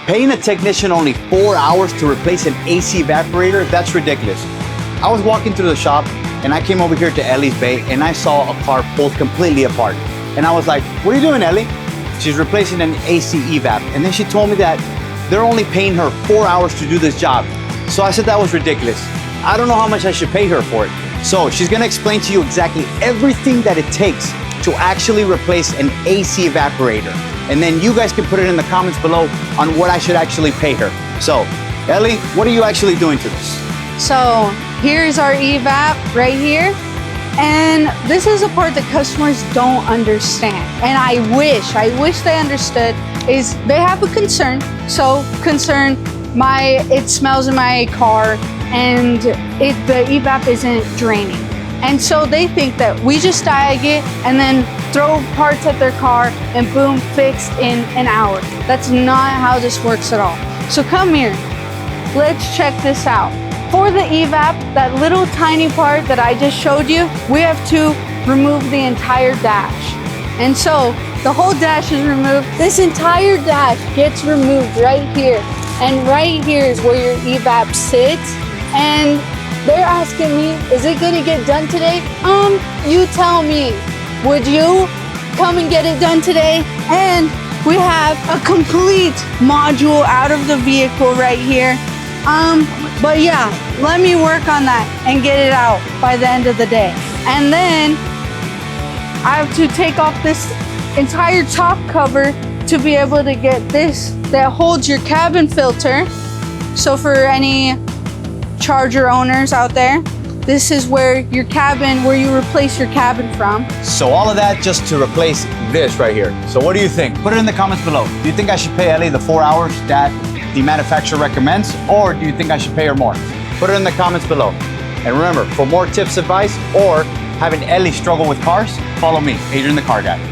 Paying a technician only 4 hours to replace an AC evaporator, that's ridiculous. I was walking through the shop and I came over here to Ellie's bay and I saw a car pulled completely apart. And I was like, what are you doing, Ellie? She's replacing an AC evap. And then she told me that they're only paying her 4 hours to do this job. So I said that was ridiculous. I don't know how much I should pay her for it. So she's gonna explain to you exactly everything that it takes to actually replace an AC evaporator. And then you guys can put it in the comments below on what I should actually pay her. So, Ellie, what are you actually doing to this? So here's our evap right here. And this is a part that customers don't understand. And I wish they understood is they have a concern. So concern, it smells in my car and the evap isn't draining. And so they think that we just diag it and then throw parts at their car and boom, fixed in an hour. That's not how this works at all. So come here, let's check this out. For the evap, that little tiny part that I just showed you, we have to remove the entire dash. And so the whole dash is removed. This entire dash gets removed right here. And right here is where your evap sits. And they're asking me, is it gonna get done today? You tell me, would you come and get it done today? And we have a complete module out of the vehicle right here. But yeah, let me work on that and get it out by the end of the day. And then I have to take off this entire top cover to be able to get this that holds your cabin filter. So for any Charger owners out there, this is where you replace your cabin from. So all of that just to replace this right here. So what do you think? Put it in the comments below. Do you think I should pay Ellie the 4 hours that the manufacturer recommends, or do you think I should pay her more? Put it in the comments below. And remember, for more tips, advice, or having Ellie struggle with cars, follow me, Adrian the Car Guy.